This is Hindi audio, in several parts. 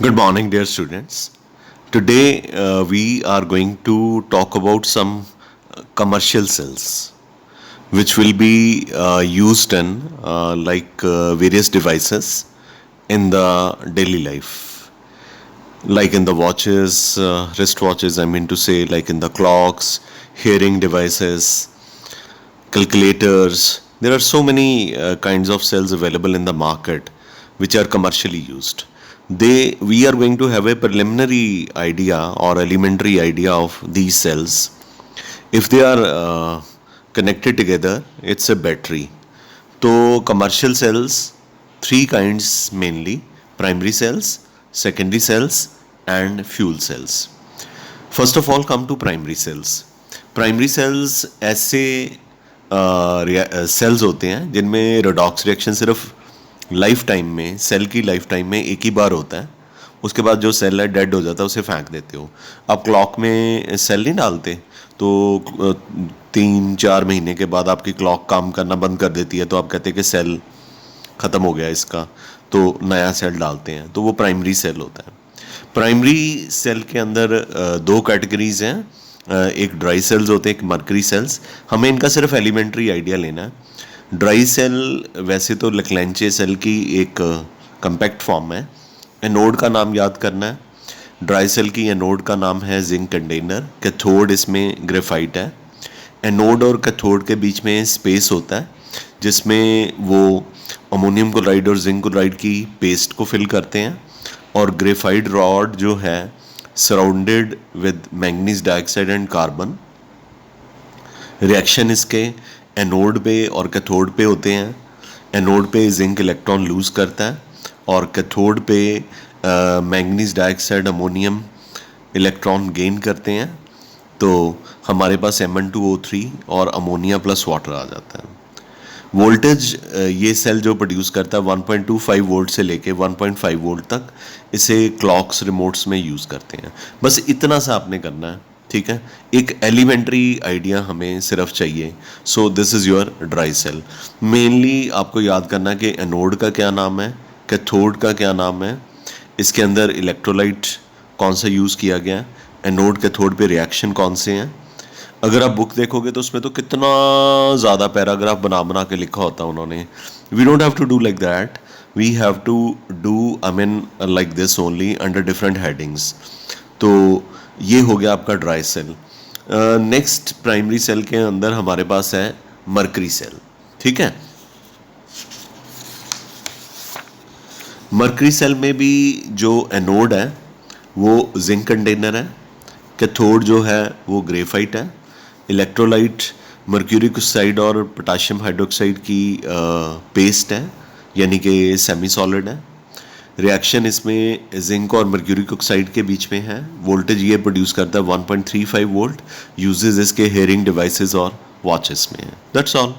Good morning, dear students. Today we are going to talk about some commercial cells which will be used in various devices in the daily life, like in the watches, wristwatches, I mean to say, like in the clocks, hearing devices, calculators. There are so many kinds of cells available in the market which are commercially used. We are going to have a preliminary idea or elementary idea of these cells. If they are connected together, it's a battery. So commercial cells, three kinds mainly: primary cells, secondary cells, and fuel cells. First of all come to primary cells. Primary cells ऐसे सेल्स होते हैं जिनमें रेडॉक्स रिएक्शन सिर्फ लाइफ टाइम में, सेल की लाइफ टाइम में एक ही बार होता है. उसके बाद जो सेल है डेड हो जाता है, उसे फेंक देते हो. आप क्लॉक में सेल नहीं डालते तो 3-4 महीने के बाद आपकी क्लॉक काम करना बंद कर देती है, तो आप कहते हैं कि सेल ख़त्म हो गया इसका, तो नया सेल डालते हैं. तो वो प्राइमरी सेल होता है. प्राइमरी सेल के अंदर दो कैटेगरीज हैं. एक ड्राई सेल्स होते हैं, एक मर्करी सेल्स. हमें इनका सिर्फ एलिमेंट्री आइडिया लेना है. ड्राई सेल वैसे तो लेक्लेंचे सेल की एक कंपैक्ट फॉर्म है. एनोड का नाम याद करना है. ड्राई सेल की एनोड का नाम है जिंक कंटेनर. कैथोड इसमें ग्रेफाइट है. एनोड और कैथोड के बीच में स्पेस होता है जिसमें वो अमोनियम क्लोराइड और जिंक क्लोराइड की पेस्ट को फिल करते हैं. और ग्रेफाइट रॉड जो है surrounded with manganese dioxide and carbon. Reaction इसके एनोड पे और कैथोड पे होते हैं. एनोड पे जिंक इलेक्ट्रॉन लूज करता है और कैथोड पे manganese dioxide ammonium electron gain करते हैं. तो हमारे पास Mn2O3 और अमोनिया प्लस वाटर आ जाता है. वोल्टेज ये सेल जो प्रोड्यूस करता है 1.25 वोल्ट से लेके 1.5 वोल्ट तक, इसे क्लॉक्स रिमोट्स में यूज़ करते हैं. बस इतना सा आपने करना है, ठीक है. एक एलिमेंट्री आइडिया हमें सिर्फ चाहिए. So this is your dry cell. Mainly आपको याद करना है कि एनोड का क्या नाम है, कैथोड का क्या नाम है, इसके अंदर इलेक्ट्रोलाइट कौन सा यूज़ किया गया है, एनोड कैथोड पे रिएक्शन कौन से हैं. अगर आप बुक देखोगे तो उसमें तो कितना ज़्यादा पैराग्राफ बना बना के लिखा होता है उन्होंने. We don't have to do like that. We have to do like this only under different headings. तो ये हो गया आपका dry cell. Next primary cell के अंदर हमारे पास है मर्करी सेल. ठीक है. मर्करी सेल में भी जो एनोड है वो जिंक कंटेनर है. कैथोड जो है वो ग्रेफाइट है. इलेक्ट्रोलाइट मर्क्यूरिक ऑक्साइड और पोटाशियम हाइड्रोक्साइड की पेस्ट है, यानी कि सेमी सॉलिड है. रिएक्शन इसमें जिंक और मर्क्यूरिक ऑक्साइड के बीच में है. वोल्टेज ये प्रोड्यूस करता है 1.35 वोल्ट. यूजेस इसके हेयरिंग डिवाइसेस और वॉचेस में है. That's all.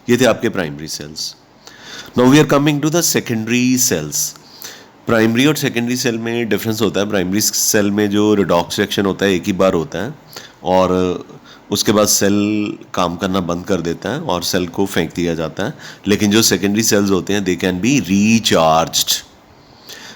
ये थे आपके primary cells. Now we are coming to the secondary cells. Primary और सेकेंडरी सेल में डिफरेंस होता है. प्राइमरी सेल में जो रिडॉक्स रिएक्शन होता है एक ही बार होता है और उसके बाद सेल काम करना बंद कर देता है और सेल को फेंक दिया जाता है. लेकिन जो सेकेंडरी सेल्स होते हैं दे कैन बी रीचार्ज्ड.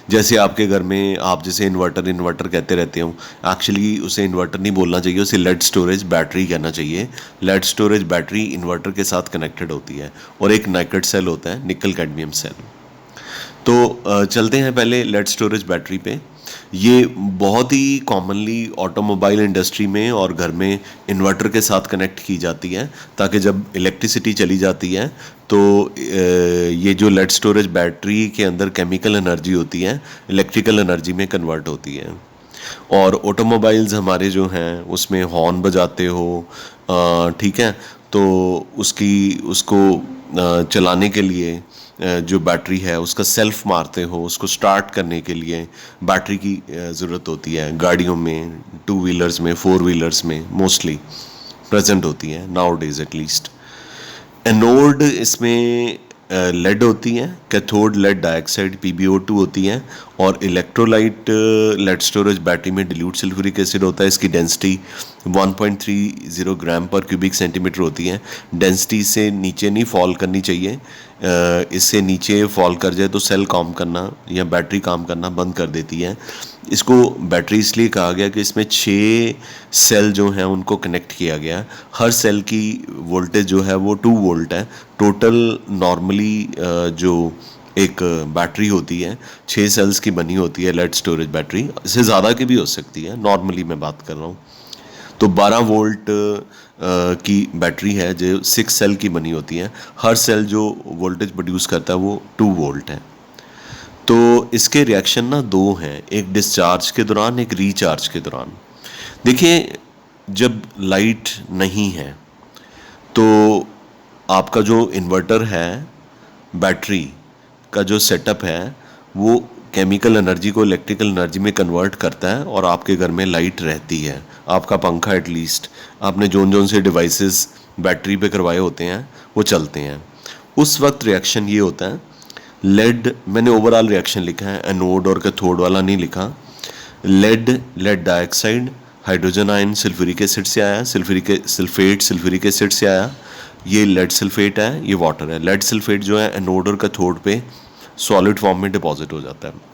जैसे आपके घर में आप जैसे इन्वर्टर कहते रहते हो, एक्चुअली उसे इन्वर्टर नहीं बोलना चाहिए, उसे लेड स्टोरेज बैटरी कहना चाहिए. लेड स्टोरेज बैटरी इन्वर्टर के साथ कनेक्टेड होती है. और एक नाइकेट सेल होता है, निकल कैडमियम सेल. तो चलते हैं पहले लेड स्टोरेज बैटरी पे. ये बहुत ही कॉमनली ऑटोमोबाइल इंडस्ट्री में और घर में इन्वर्टर के साथ कनेक्ट की जाती है ताकि जब इलेक्ट्रिसिटी चली जाती है तो ये जो लेड स्टोरेज बैटरी के अंदर केमिकल एनर्जी होती है इलेक्ट्रिकल एनर्जी में कन्वर्ट होती है. और ऑटोमोबाइल्स हमारे जो हैं उसमें हॉर्न बजाते हो, ठीक है, तो उसको चलाने के लिए जो बैटरी है उसका सेल्फ मारते हो, उसको स्टार्ट करने के लिए बैटरी की ज़रूरत होती है. गाड़ियों में, 2 व्हीलर्स में, 4 व्हीलर्स में मोस्टली प्रेजेंट होती है नाउ डेज एटलीस्ट. एनोड इसमें लेड होती हैं, कैथोड लेड डाइऑक्साइड PbO2 होती हैं, और इलेक्ट्रोलाइट लेड स्टोरेज बैटरी में डिल्यूट सल्फ्यूरिक एसिड होता है। इसकी डेंसिटी 1.30 ग्राम पर क्यूबिक सेंटीमीटर होती है। डेंसिटी से नीचे नहीं फॉल करनी चाहिए, इससे नीचे फॉल कर जाए तो सेल काम करना या बैटरी काम करना बंद कर देती है। इसको बैटरी इसलिए कहा गया कि इसमें 6 सेल जो हैं उनको कनेक्ट किया गया। हर सेल की वोल्टेज जो है वो 2 वोल्ट है। टोटल नॉर्मली जो एक बैटरी होती है 6 सेल्स की बनी होती है लेड स्टोरेज बैटरी, इससे ज़्यादा की भी हो सकती है, नॉर्मली मैं बात कर रहा हूँ। तो 12 वोल्ट की बैटरी है जो 6 सेल की बनी होती है। हर सेल जो वोल्टेज प्रोड्यूस करता है वो 2 वोल्ट है। तो इसके रिएक्शन ना 2 हैं, एक डिस्चार्ज के दौरान, एक रीचार्ज के दौरान। देखिए, जब लाइट नहीं है तो आपका जो इन्वर्टर है, बैटरी का जो सेटअप है वो केमिकल एनर्जी को इलेक्ट्रिकल एनर्जी में कन्वर्ट करता है और आपके घर में लाइट रहती है। आपका पंखा एटलीस्ट, आपने जोन से डिवाइसेस बैटरी पे करवाए होते हैं वो चलते हैं। उस वक्त रिएक्शन ये होता है, लेड, मैंने ओवरऑल रिएक्शन लिखा है, एनोड और कैथोड वाला नहीं लिखा। Lead dioxide hydrogen ion sulphuric acid से आया, सल्फेट सल्फ्यूरिक एसिड से आया। ये लेड सल्फेट है, ये वाटर है। लेड सल्फेट जो है एनोड और कैथोड पे सॉलिड फॉर्म में डिपॉजिट हो जाता है।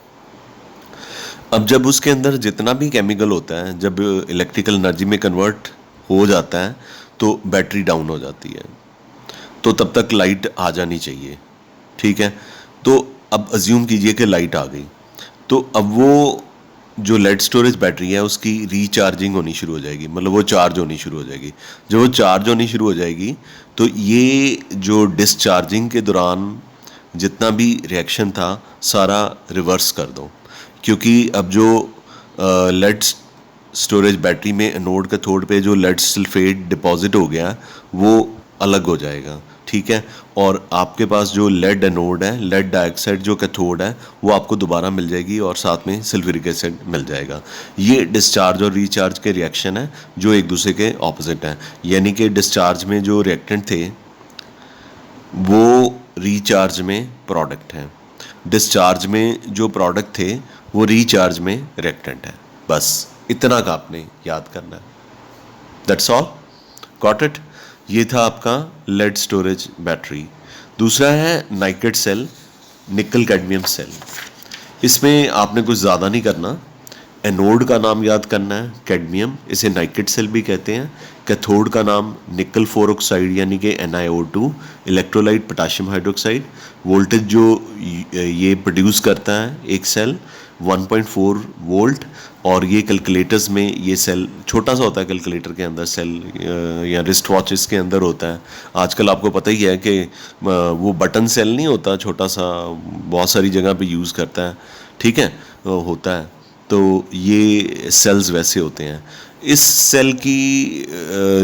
अब जब उसके अंदर जितना भी केमिकल होता है, जब इलेक्ट्रिकल एनर्जी में कन्वर्ट हो जाता है तो बैटरी डाउन हो जाती है। तो तब तक लाइट आ जानी चाहिए, ठीक है। तो अब अज्यूम कीजिए कि लाइट आ गई, तो अब वो जो लेड स्टोरेज बैटरी है उसकी रीचार्जिंग होनी शुरू हो जाएगी, मतलब वो चार्ज होनी शुरू हो जाएगी। जब वो चार्ज होनी शुरू हो जाएगी तो ये जो डिस्चार्जिंग के दौरान जितना भी रिएक्शन था सारा रिवर्स कर दो, क्योंकि अब जो लेड स्टोरेज बैटरी में एनोड कैथोड पे जो लेड सल्फेट डिपॉजिट हो गया वो अलग हो जाएगा, ठीक है। और आपके पास जो लेड एनोड है, लेड डाइऑक्साइड जो कैथोड है वो आपको दोबारा मिल जाएगी और साथ में सल्फ्यूरिक एसिड मिल जाएगा। ये डिस्चार्ज और रिचार्ज के रिएक्शन है जो एक दूसरे के ऑपोजिट हैं। यानी कि डिस्चार्ज में जो रिएक्टेंट थे वो रिचार्ज में प्रोडक्ट हैं, डिस्चार्ज में जो प्रोडक्ट थे वो रिचार्ज में रिएक्टेंट है। बस इतना का आपने याद करना है। That's all, got it. ये था आपका लेड स्टोरेज बैटरी। दूसरा है नाइकेड सेल, निकल कैडमियम सेल। इसमें आपने कुछ ज़्यादा नहीं करना, एनोड का नाम याद करना है कैडमियम, इसे नाइकेड सेल भी कहते हैं। कैथोड का नाम निकल 4 ऑक्साइड यानी कि NiO2, electrolyte potassium hydroxide. Voltage जो ये प्रोड्यूस करता है एक सेल 1.4 वोल्ट, और ये कैलकुलेटर्स में ये सेल छोटा सा होता है, कैलकुलेटर के अंदर सेल या रिस्ट वॉचेस के अंदर होता है। आजकल आपको पता ही है कि वो बटन सेल नहीं होता, छोटा सा, बहुत सारी जगह पे यूज़ करता है, ठीक है, होता है। तो ये सेल्स वैसे होते हैं। इस सेल की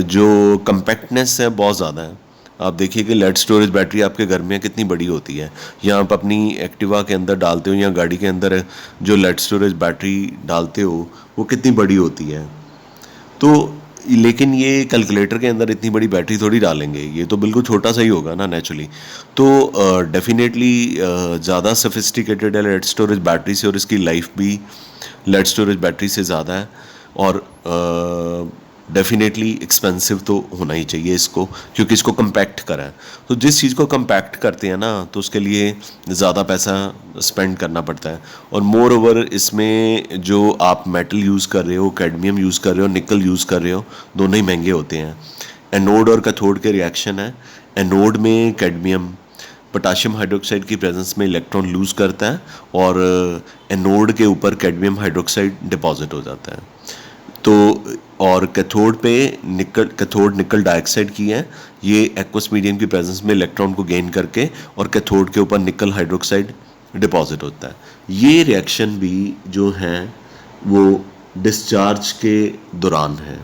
जो कंपैक्टनेस है बहुत ज़्यादा है। आप देखिए कि लेड स्टोरेज बैटरी आपके घर में कितनी बड़ी होती है, या आप अपनी एक्टिवा के अंदर डालते हो या गाड़ी के अंदर जो लेड स्टोरेज बैटरी डालते हो वो कितनी बड़ी होती है। तो लेकिन ये कैलकुलेटर के अंदर इतनी बड़ी बैटरी थोड़ी डालेंगे, ये तो बिल्कुल छोटा सा ही होगा ना नेचुरली। तो डेफिनेटली ज़्यादा सोफिस्टिकेटेड है लेड स्टोरेज बैटरी से, और इसकी लाइफ भी लेड स्टोरेज बैटरी से ज़्यादा है, और डेफिनेटली एक्सपेंसिव तो होना ही चाहिए इसको, क्योंकि इसको कंपैक्ट करा है। तो जिस चीज़ को कंपैक्ट करते हैं ना तो उसके लिए ज़्यादा पैसा स्पेंड करना पड़ता है। और मोर ओवर इसमें जो आप मेटल यूज़ कर रहे हो, कैडमियम यूज़ कर रहे हो, निकल यूज़ कर रहे हो, दोनों ही महंगे होते हैं। एनोड और कैथोड के रिएक्शन है, एनोड में कैडमियम पोटाशियम हाइड्रोक्साइड की प्रेजेंस में इलेक्ट्रॉन लूज़ करता है और एनोड के ऊपर कैडमियम हाइड्रोक्साइड डिपॉजिट हो जाता है। तो और कैथोड पे कैथोड निकल डाइऑक्साइड की है, ये एक्वस मीडियम की प्रेजेंस में इलेक्ट्रॉन को गेन करके और कैथोड के ऊपर निकल हाइड्रोक्साइड डिपॉजिट होता है। ये रिएक्शन भी जो है वो डिस्चार्ज के दौरान है।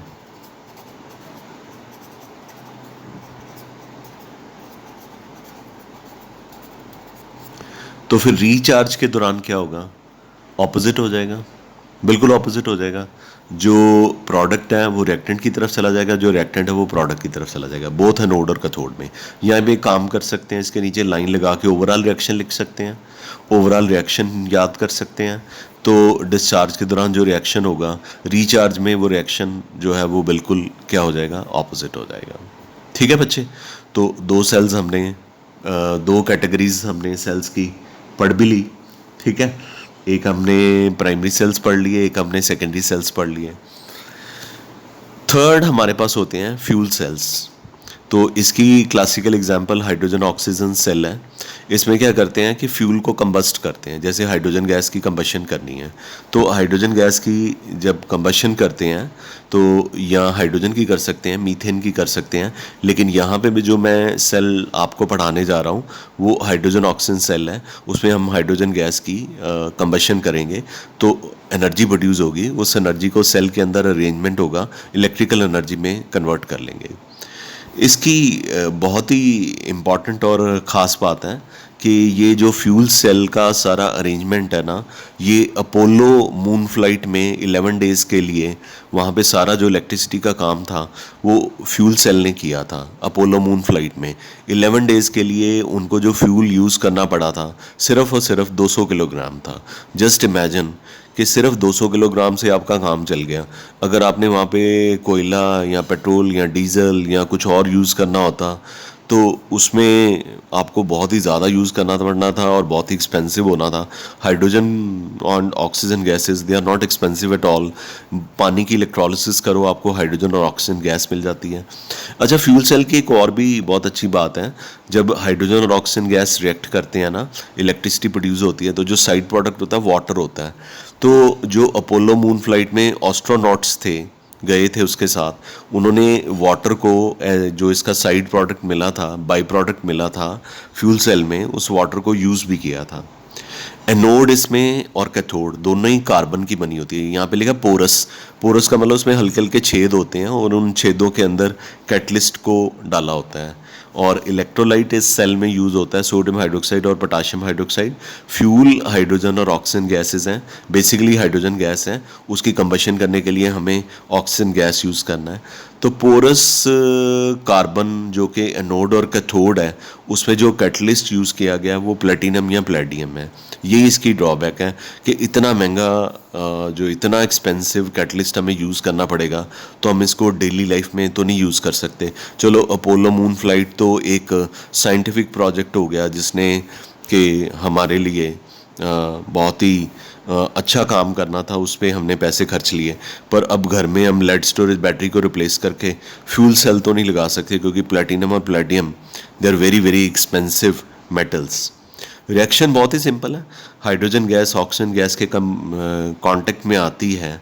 तो फिर रीचार्ज के दौरान क्या होगा? ऑपोजिट हो जाएगा, बिल्कुल ऑपोजिट हो जाएगा। जो प्रोडक्ट है वो रिएक्टेंट की तरफ चला जाएगा, जो रिएक्टेंट है वो प्रोडक्ट की तरफ चला जाएगा, बोथ एनोड और कैथोड में। यहाँ पे काम कर सकते हैं, इसके नीचे लाइन लगा के ओवरऑल रिएक्शन लिख सकते हैं, ओवरऑल रिएक्शन याद कर सकते हैं। तो डिस्चार्ज के दौरान जो रिएक्शन होगा, रिचार्ज में वो रिएक्शन जो है वो बिल्कुल क्या हो जाएगा, ऑपोजिट हो जाएगा। ठीक है बच्चे, तो दो सेल्स हमने दो कैटेगरीज हमने सेल्स की पढ़ भी ली। ठीक है, एक हमने प्राइमरी सेल्स पढ़ लिए, एक हमने सेकेंडरी सेल्स पढ़ लिए। थर्ड हमारे पास होते हैं फ्यूल सेल्स। तो इसकी classical example hydrogen oxygen cell है। इसमें क्या करते हैं कि फ्यूल को कंबस्ट करते हैं, जैसे हाइड्रोजन गैस की कंबशन करनी है तो हाइड्रोजन गैस की जब कंबशन करते हैं तो यहाँ हाइड्रोजन की कर सकते हैं, मीथेन की कर सकते हैं, लेकिन यहाँ पे भी जो मैं सेल आपको पढ़ाने जा रहा हूँ वो हाइड्रोजन ऑक्सीजन सेल है। उसमें हम हाइड्रोजन गैस की कंबशन करेंगे तो एनर्जी प्रोड्यूस होगी, उस एनर्जी को सेल के अंदर अरेंजमेंट होगा, इलेक्ट्रिकल एनर्जी में कन्वर्ट कर लेंगे। इसकी बहुत ही इम्पॉर्टेंट और ख़ास बात है कि ये जो फ्यूल सेल का सारा अरेंजमेंट है ना, ये अपोलो मून फ्लाइट में 11 डेज़ के लिए वहाँ पे सारा जो इलेक्ट्रिसिटी का काम था वो फ्यूल सेल ने किया था। अपोलो मून फ्लाइट में 11 डेज़ के लिए उनको जो फ्यूल यूज़ करना पड़ा था सिर्फ़ और सिर्फ 200 किलोग्राम था। जस्ट इमेजिन कि सिर्फ 200 किलोग्राम से आपका काम चल गया। अगर आपने वहाँ पे कोयला या पेट्रोल या डीजल या कुछ और यूज़ करना होता तो उसमें आपको बहुत ही ज़्यादा यूज़ करना पड़ना था और बहुत ही एक्सपेंसिव होना था। हाइड्रोजन और oxygen gases they are not expensive at all. पानी की इलेक्ट्रोलिसिस करो, आपको हाइड्रोजन और ऑक्सीजन गैस मिल जाती है। अच्छा, फ्यूल सेल की एक और भी बहुत अच्छी बात है, जब हाइड्रोजन और ऑक्सीजन गैस रिएक्ट करते हैं ना, इलेक्ट्रिसिटी प्रोड्यूस होती है, तो जो साइड प्रोडक्ट होता है वाटर होता है। तो जो अपोलो मून फ्लाइट में एस्ट्रोनॉट्स थे गए थे उसके साथ, उन्होंने वाटर को जो इसका साइड प्रोडक्ट मिला था, बाई प्रोडक्ट मिला था फ्यूल सेल में, उस वाटर को यूज़ भी किया था। एनोड इसमें और कैथोड दोनों ही कार्बन की बनी होती है। यहाँ पे लिखा पोरस, पोरस का मतलब उसमें हल्के हल्के छेद होते हैं और उन छेदों के अंदर कैटलिस्ट को डाला होता है। और इलेक्ट्रोलाइट इस सेल में यूज़ होता है, सोडियम हाइड्रोक्साइड और पोटाशियम हाइड्रोक्साइड। फ्यूल हाइड्रोजन और ऑक्सीजन गैसेस हैं, बेसिकली हाइड्रोजन गैस है, उसकी कंबशन करने के लिए हमें ऑक्सीजन गैस यूज़ करना है। तो पोरस कार्बन जो कि एनोड और कैथोड है, उसमें जो कैटलिस्ट यूज़ किया गया वो प्लेटिनम या प्लेडियम है। ये इसकी ड्रॉबैक है कि इतना महंगा जो इतना एक्सपेंसिव कैटलिस्ट हमें यूज़ करना पड़ेगा, तो हम इसको डेली लाइफ में तो नहीं यूज़ कर सकते। चलो, अपोलो मून फ्लाइट तो एक साइंटिफिक प्रोजेक्ट हो गया जिसने कि हमारे लिए बहुत ही अच्छा काम करना था, उस पर हमने पैसे खर्च लिए। पर अब घर में हम लेड स्टोरेज बैटरी को रिप्लेस करके फ्यूल सेल तो नहीं लगा सकते, क्योंकि प्लेटिनम और palladium they are very very expensive metals. Reaction बहुत ही सिंपल है। हाइड्रोजन गैस ऑक्सीजन गैस के कांटेक्ट में आती है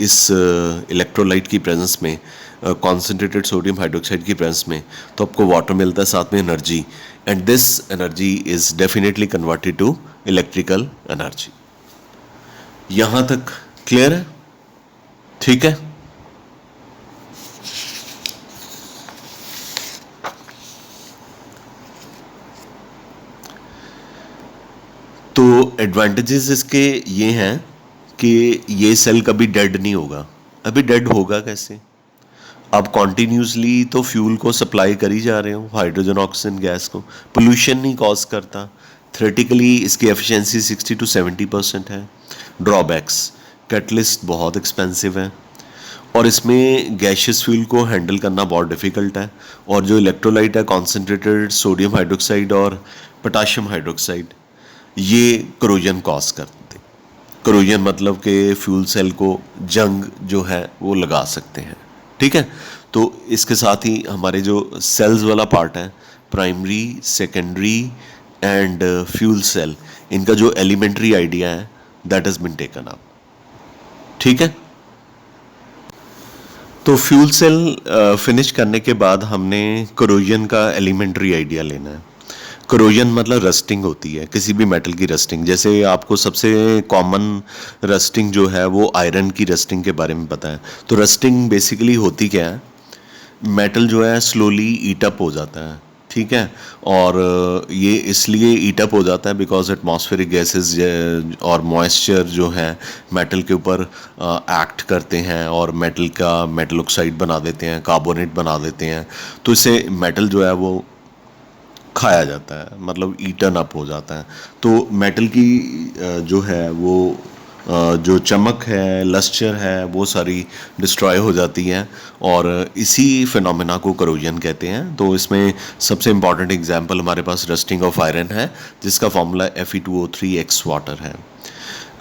इस इलेक्ट्रोलाइट की प्रेजेंस में, कॉन्सेंट्रेटेड सोडियम हाइड्रोक्साइड की प्रेजेंस में, तो आपको वाटर मिलता है, साथ में energy, and this energy is definitely converted to electrical energy. यहाँ तक क्लियर है? ठीक है। तो एडवांटेजेस इसके ये हैं कि ये सेल कभी डेड नहीं होगा। अभी डेड होगा कैसे? आप कॉन्टीन्यूसली तो फ्यूल को सप्लाई कर ही जा रहे हो, हाइड्रोजन ऑक्सीजन गैस को, पोल्यूशन नहीं कॉज करता। थ्योरेटिकली इसकी एफिशिएंसी 60 to 70% है। ड्रॉबैक्स, कैटलिस्ट बहुत एक्सपेंसिव है और इसमें गैशियस फ्यूल को हैंडल करना बहुत डिफ़िकल्ट है। और जो इलेक्ट्रोलाइट है, कॉन्सेंट्रेटेड सोडियम हाइड्रोक्साइड और पोटाशियम हाइड्रोक्साइड, ये करोजन कॉज करते। करोजन मतलब कि फ्यूल सेल को जंग जो है वो लगा सकते हैं। ठीक है, तो इसके साथ ही हमारे जो सेल्स वाला पार्ट है, primary, secondary and fuel cell, इनका जो एलिमेंट्री आइडिया है that has been taken up. ठीक है, तो फ्यूल सेल फिनिश करने के बाद हमने करोजन का एलिमेंट्री आइडिया लेना है। करोजन मतलब रस्टिंग होती है, किसी भी मेटल की रस्टिंग। जैसे आपको सबसे कॉमन रस्टिंग जो है वो आयरन की रस्टिंग के बारे में पता है। तो रस्टिंग बेसिकली होती क्या है, मेटल जो है स्लोली ईट अप हो जाता है, ठीक है। और ये इसलिए ईट अप हो जाता है बिकॉज एटमॉस्फेरिक गैसेस और मॉइस्चर जो है मेटल के ऊपर एक्ट करते हैं और मेटल का मेटल ऑक्साइड बना देते हैं, कार्बोनेट बना देते हैं। तो इससे मेटल जो है वो खाया जाता है, मतलब ईटन अप हो जाता है। तो मेटल की जो है वो जो चमक है, लस्चर है, वो सारी डिस्ट्रॉय हो जाती है और इसी फिनोमेना को करोजन कहते हैं। तो इसमें सबसे इम्पॉर्टेंट एग्जांपल हमारे पास रस्टिंग ऑफ आयरन है, जिसका फॉर्मूला Fe2O3x वाटर है।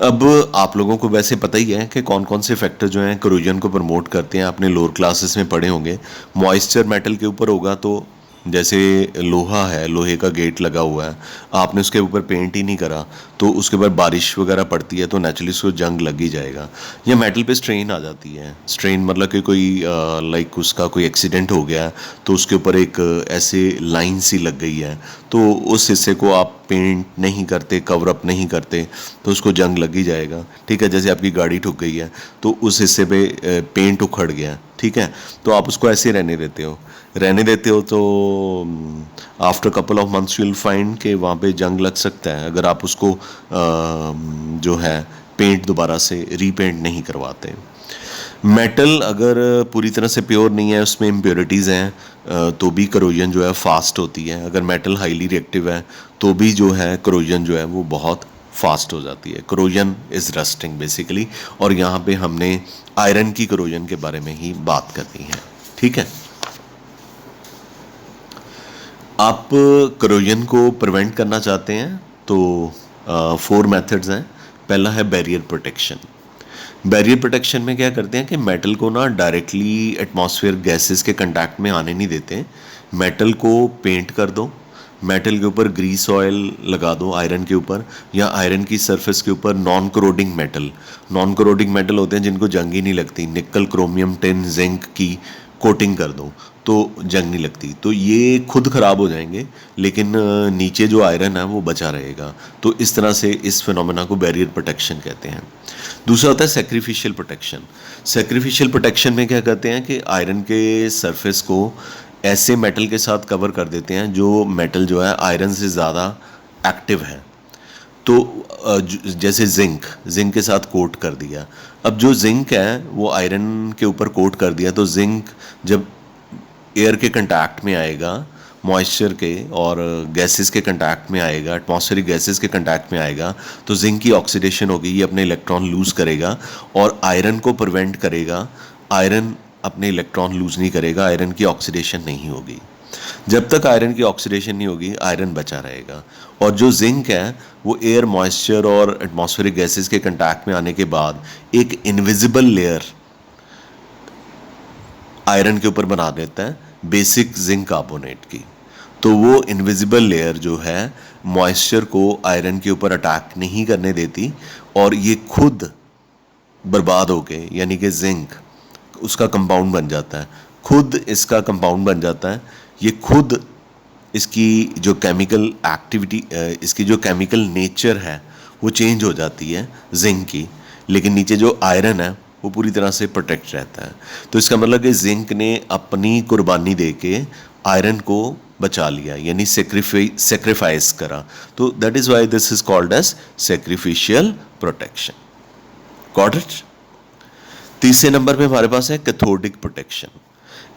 अब आप लोगों को वैसे पता ही है कि कौन कौन से फैक्टर जो हैं करोजन को प्रमोट करते हैं, आपने लोअर क्लासेस में पढ़े होंगे। मॉइस्चर मेटल के ऊपर होगा, तो जैसे लोहा है, लोहे का गेट लगा हुआ है, आपने उसके ऊपर पेंट ही नहीं करा तो उसके ऊपर बारिश वगैरह पड़ती है तो नेचुरली उसको जंग लग ही जाएगा। या मेटल पे स्ट्रेन आ जाती है, स्ट्रेन मतलब कि कोई लाइक उसका कोई एक्सीडेंट हो गया तो उसके ऊपर एक ऐसे लाइन सी लग गई है, तो उस हिस्से को आप पेंट नहीं करते, कवर अप नहीं करते तो उसको जंग लग ही जाएगा। ठीक है, जैसे आपकी गाड़ी ठुक गई है तो उस हिस्से पे पेंट उखड़ गया, ठीक है, तो आप उसको ऐसे रहने देते हो तो after couple of months you will find कि वहाँ पे जंग लग सकता है अगर आप उसको जो है पेंट दोबारा से रीपेंट नहीं करवाते। मेटल अगर पूरी तरह से प्योर नहीं है, उसमें इम्प्योरिटीज़ हैं, तो भी करोजन जो है फास्ट होती है। अगर मेटल हाईली रिएक्टिव है तो भी जो है करोजन जो है वो बहुत फास्ट हो जाती है। करोजन इज़ रस्टिंग बेसिकली, और यहाँ पे हमने आयरन की करोजन के बारे में ही बात करनी है। ठीक है, आप करोजन को प्रिवेंट करना चाहते हैं तो 4 मेथड्स हैं। पहला है बैरियर प्रोटेक्शन। बैरियर प्रोटेक्शन में क्या करते हैं कि मेटल को ना डायरेक्टली एटमॉस्फेयर गैसेस के कांटेक्ट में आने नहीं देते। मेटल को पेंट कर दो, मेटल के ऊपर ग्रीस ऑयल लगा दो आयरन के ऊपर, या आयरन की सरफेस के ऊपर नॉन कोरोडिंग मेटल होते हैं जिनको जंग ही नहीं लगती, निकल, क्रोमियम, टिन, जिंक की कोटिंग कर दो तो जंग नहीं लगती। तो ये खुद ख़राब हो जाएंगे लेकिन नीचे जो आयरन है वो बचा रहेगा। तो इस तरह से इस फिनोमेना को बैरियर प्रोटेक्शन कहते हैं। दूसरा होता है सेक्रीफिशियल प्रोटेक्शन। सेक्रीफिशियल प्रोटेक्शन में क्या करते हैं कि आयरन के सरफेस को ऐसे मेटल के साथ कवर कर देते हैं जो मेटल जो है आयरन से ज़्यादा एक्टिव है। तो जैसे जिंक के साथ कोट कर दिया। अब जो जिंक है वो आयरन के ऊपर कोट कर दिया तो जिंक जब एयर के कंटैक्ट में आएगा, मॉइस्चर के और गैसेस के कंटैक्ट में आएगा, एटमॉस्फेरिक गैसेस के कंटैक्ट में आएगा, तो जिंक की ऑक्सीडेशन होगी, ये अपने इलेक्ट्रॉन लूज़ करेगा और आयरन को प्रिवेंट करेगा। आयरन अपने इलेक्ट्रॉन लूज़ नहीं करेगा, आयरन की ऑक्सीडेशन नहीं होगी। जब तक आयरन की ऑक्सीडेशन नहीं होगी आयरन बचा रहेगा। और जो जिंक है वो एयर, मॉइस्चर और एटमॉस्फेरिक गैसेस के कंटैक्ट में आने के बाद एक इनविजिबल लेयर आयरन के ऊपर बना देता है, बेसिक जिंक कार्बोनेट की। तो वो इनविजिबल लेयर जो है मॉइस्चर को आयरन के ऊपर अटैक नहीं करने देती और ये खुद बर्बाद होके, यानी कि जिंक उसका कंपाउंड बन जाता है, खुद इसका कंपाउंड बन जाता है। ये खुद इसकी जो केमिकल एक्टिविटी, इसकी जो केमिकल नेचर है वो चेंज हो जाती है जिंक की, लेकिन नीचे जो आयरन है वो पूरी तरह से प्रोटेक्ट रहता है। तो इसका मतलब कि जिंक ने अपनी कुर्बानी दे के आयरन को बचा लिया, यानी सेक्रीफाइस करा। तो that is why this is called as sacrificial protection. Got it? तीसरे नंबर पे हमारे पास है कैथोडिक प्रोटेक्शन।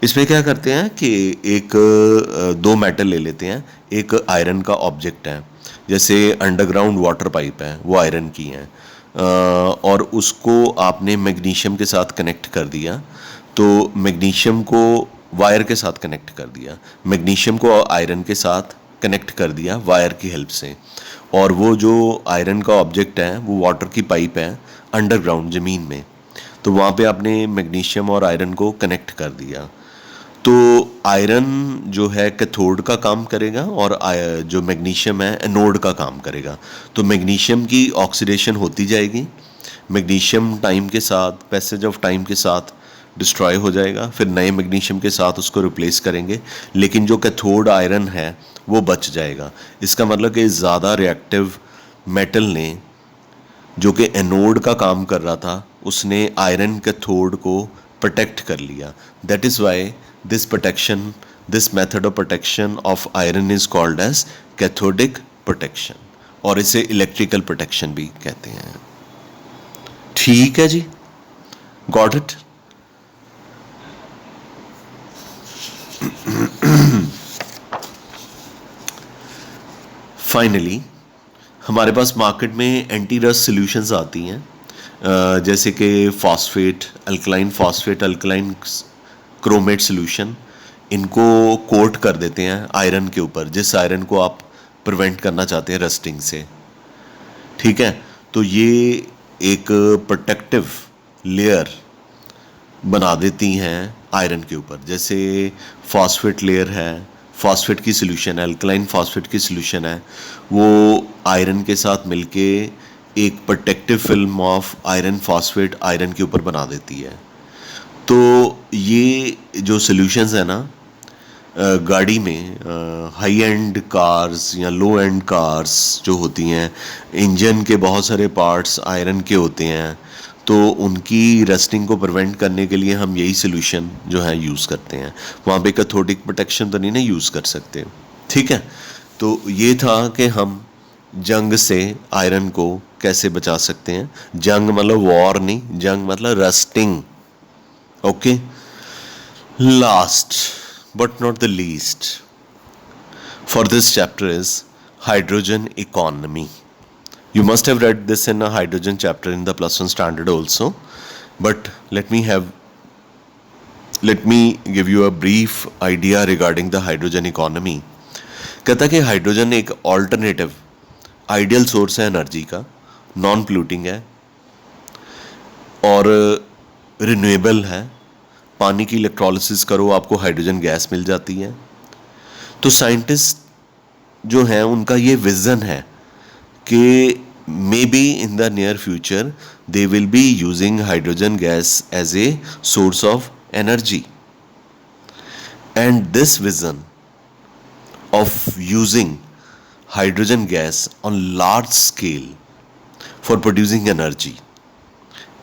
इसमें क्या करते हैं कि एक दो मेटल ले लेते हैं। एक आयरन का ऑब्जेक्ट है, जैसे अंडरग्राउंड वाटर पाइप है वो आयरन की है, और उसको आपने मैग्नीशियम के साथ कनेक्ट कर दिया। तो मैग्नीशियम को वायर के साथ कनेक्ट कर दिया, मैग्नीशियम को आयरन के साथ कनेक्ट कर दिया वायर की हेल्प से, और वो जो आयरन का ऑब्जेक्ट है वो वाटर की पाइप है अंडरग्राउंड ज़मीन में। तो वहाँ पे आपने मैग्नीशियम और आयरन को कनेक्ट कर दिया। तो आयरन जो है कैथोड का काम करेगा और जो मैग्नीशियम है एनोड का काम करेगा। तो मैग्नीशियम की ऑक्सीडेशन होती जाएगी, मैग्नीशियम टाइम के साथ, पैसेज ऑफ टाइम के साथ डिस्ट्रॉय हो जाएगा, फिर नए मैग्नीशियम के साथ उसको रिप्लेस करेंगे, लेकिन जो कैथोड आयरन है वो बच जाएगा। इसका मतलब कि ज़्यादा रिएक्टिव मेटल ने, जो कि एनोड का काम कर रहा था, उसने आयरन कैथोड को प्रोटेक्ट कर लिया। That is why this protection this method of protection of iron is called as cathodic protection, और इसे इलेक्ट्रिकल प्रोटेक्शन भी कहते हैं। ठीक है जी, गॉट इट। फाइनली हमारे पास मार्केट में एंटी रस्ट सॉल्यूशंस आती हैं, जैसे कि phosphate, alkaline phosphate, alkaline chromate solution. इनको कोट कर देते हैं आयरन के ऊपर, जिस आयरन को आप प्रिवेंट करना चाहते हैं रस्टिंग से। ठीक है, तो ये एक प्रोटेक्टिव लेयर बना देती हैं आयरन के ऊपर। जैसे फॉस्फेट लेयर है, फॉस्फेट की सॉल्यूशन है, अल्कलाइन फॉस्फेट की सॉल्यूशन है, वो आयरन के साथ मिलके एक protective film of iron phosphate iron के ऊपर बना देती है। तो ये जो सॉल्यूशंस है ना, गाड़ी में हाई एंड कार्स या लो एंड कार्स जो होती हैं, इंजन के बहुत सारे पार्ट्स आयरन के होते हैं, तो उनकी रस्टिंग को प्रिवेंट करने के लिए हम यही सोल्यूशन जो है यूज़ करते हैं। वहाँ पे कैथोडिक प्रोटेक्शन तो नहीं ना यूज़ कर सकते। ठीक है, तो ये था कि हम जंग से आयरन को कैसे बचा सकते हैं। जंग मतलब वॉर नहीं, जंग मतलब rusting. Okay, last but not the least for this chapter is hydrogen economy. You must have read this in a hydrogen chapter in the plus one standard also, but let me give you a brief idea regarding the hydrogen economy. कहता कि हाइड्रोजन एक ऑल्टरनेटिव आइडियल सोर्स है एनर्जी का, नॉन पोल्यूटिंग है और रिन्यूएबल है। पानी की इलेक्ट्रोलिसिस करो, आपको हाइड्रोजन गैस मिल जाती है। तो साइंटिस्ट जो हैं उनका ये विज़न है कि maybe in the near future they will be using hydrogen gas as a source of energy, and this vision of using hydrogen gas on large scale for producing energy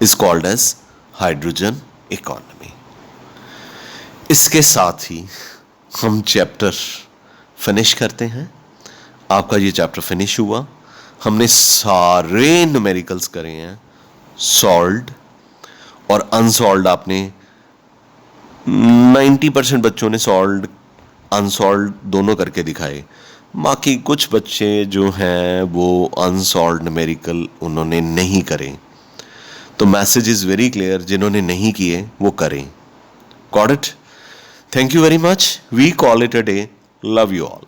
is called as hydrogen economy. इसके साथ ही हम चैप्टर फिनिश करते हैं। आपका ये चैप्टर फिनिश हुआ। हमने सारे न्यूमेरिकल्स करे हैं, सॉल्व्ड और अनसॉल्व्ड। आपने 90% बच्चों ने सॉल्व्ड अनसॉल्व्ड दोनों करके दिखाए। बाकी कुछ बच्चे जो हैं वो अनसॉल्व्ड न्यूमेरिकल उन्होंने नहीं करे। तो मैसेज इज़ वेरी क्लियर, जिन्होंने नहीं किए वो करें। Got it? Thank you very much. We call it a day. Love you all.